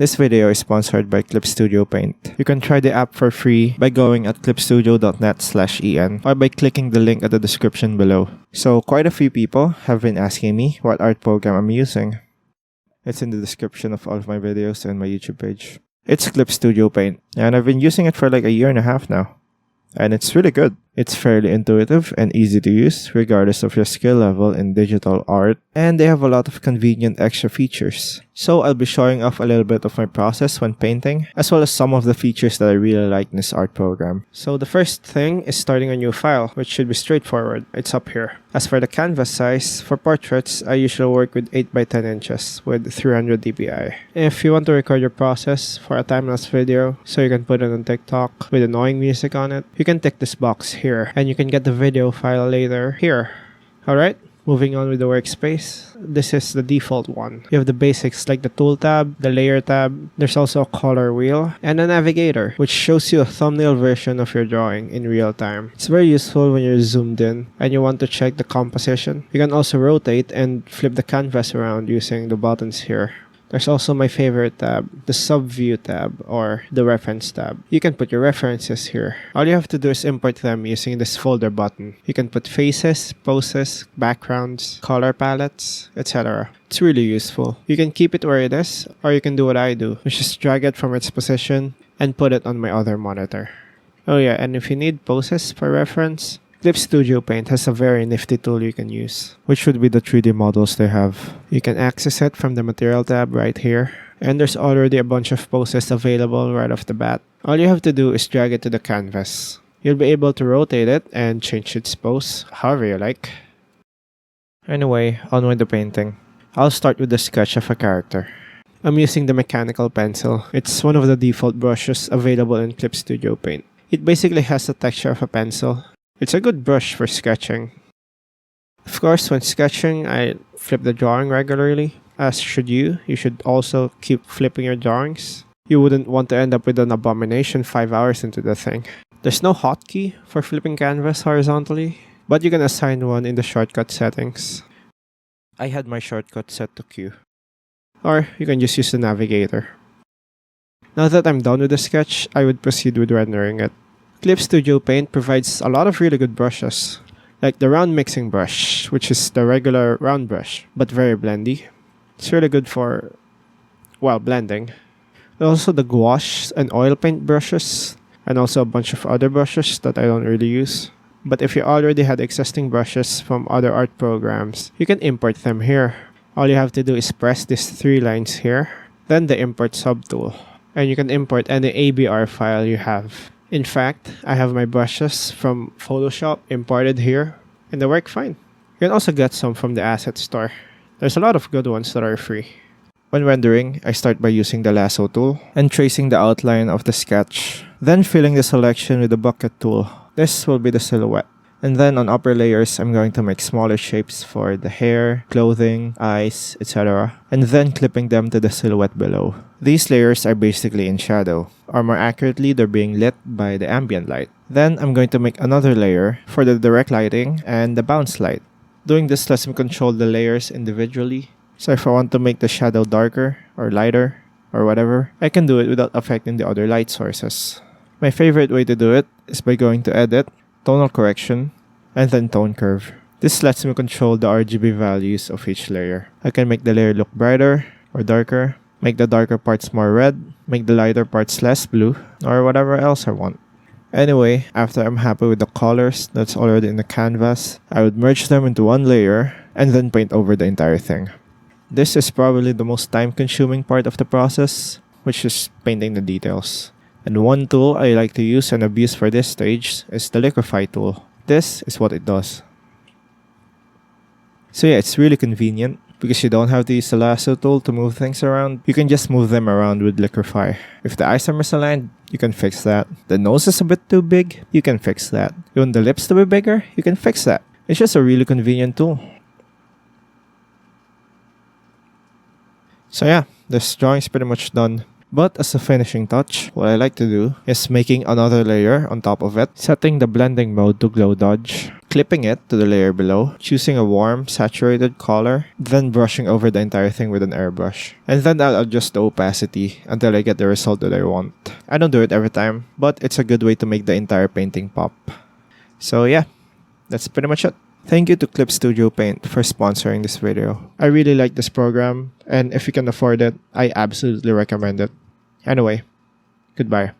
This video is sponsored by Clip Studio Paint. You can try the app for free by going at clipstudio.net/en or by clicking the link at the description below. So quite a few people have been asking me what art program I'm using. It's in the description of all of my videos and my YouTube page. It's Clip Studio Paint, and I've been using it for like a year and a half now. And it's really good. It's fairly intuitive and easy to use regardless of your skill level in digital art, and they have a lot of convenient extra features. So I'll be showing off a little bit of my process when painting, as well as some of the features that I really like in this art program. So the first thing is starting a new file, which should be straightforward. It's up here. As for the canvas size, for portraits, I usually work with 8 by 10 inches with 300 dpi. If you want to record your process for a time-lapse video, so you can put it on TikTok with annoying music on it, you can tick this box here, and you can get the video file later here. Alright? Moving on with the workspace, this is the default one. You have the basics like the tool tab, the layer tab, there's also a color wheel, and a navigator, which shows you a thumbnail version of your drawing in real time. It's very useful when you're zoomed in and you want to check the composition. You can also rotate and flip the canvas around using the buttons here. There's also my favorite tab, the sub-view tab or the reference tab. You can put your references here. All you have to do is import them using this folder button. You can put faces, poses, backgrounds, color palettes, etc. It's really useful. You can keep it where it is, or you can do what I do, which is drag it from its position and put it on my other monitor. Oh yeah, and if you need poses for reference, Clip Studio Paint has a very nifty tool you can use, which would be the 3D models they have. You can access it from the Material tab right here, and there's already a bunch of poses available right off the bat. All you have to do is drag it to the canvas. You'll be able to rotate it and change its pose however you like. Anyway, on with the painting. I'll start with the sketch of a character. I'm using the mechanical pencil. It's one of the default brushes available in Clip Studio Paint. It basically has the texture of a pencil. It's a good brush for sketching. Of course, when sketching, I flip the drawing regularly. As should you. You should also keep flipping your drawings. You wouldn't want to end up with an abomination 5 hours into the thing. There's no hotkey for flipping canvas horizontally, but you can assign one in the shortcut settings. I had my shortcut set to Q. Or you can just use the navigator. Now that I'm done with the sketch, I would proceed with rendering it. Clip Studio Paint provides a lot of really good brushes, like the round mixing brush, which is the regular round brush, but very blendy. It's really good for, well, blending. Also the gouache and oil paint brushes, and also a bunch of other brushes that I don't really use. But if you already had existing brushes from other art programs, you can import them here. All you have to do is press these 3 lines here, then the import subtool, and you can import any ABR file you have. In fact, I have my brushes from Photoshop imported here, and they work fine. You can also get some from the asset store. There's a lot of good ones that are free. When rendering, I start by using the lasso tool and tracing the outline of the sketch, then filling the selection with the bucket tool. This will be the silhouette. And then on upper layers, I'm going to make smaller shapes for the hair, clothing, eyes, etc. And then clipping them to the silhouette below. These layers are basically in shadow, or more accurately, they're being lit by the ambient light. Then I'm going to make another layer for the direct lighting and the bounce light. Doing this lets me control the layers individually. So if I want to make the shadow darker or lighter or whatever, I can do it without affecting the other light sources. My favorite way to do it is by going to Edit, Tonal Correction, and then Tone Curve. This lets me control the RGB values of each layer. I can make the layer look brighter or darker, make the darker parts more red, make the lighter parts less blue, or whatever else I want. Anyway, after I'm happy with the colors that's already in the canvas, I would merge them into one layer and then paint over the entire thing. This is probably the most time-consuming part of the process, which is painting the details. And one tool I like to use and abuse for this stage is the Liquify Tool. This is what it does. So yeah, it's really convenient because you don't have to use the lasso tool to move things around. You can just move them around with Liquify. If the eyes are misaligned, you can fix that. The nose is a bit too big, you can fix that. You want the lips to be bigger, you can fix that. It's just a really convenient tool. So yeah, this drawing is pretty much done. But as a finishing touch, what I like to do is making another layer on top of it, setting the blending mode to glow dodge, clipping it to the layer below, choosing a warm, saturated color, then brushing over the entire thing with an airbrush. And then I'll adjust the opacity until I get the result that I want. I don't do it every time, but it's a good way to make the entire painting pop. So yeah, that's pretty much it. Thank you to Clip Studio Paint for sponsoring this video. I really like this program, and if you can afford it, I absolutely recommend it. Anyway, goodbye.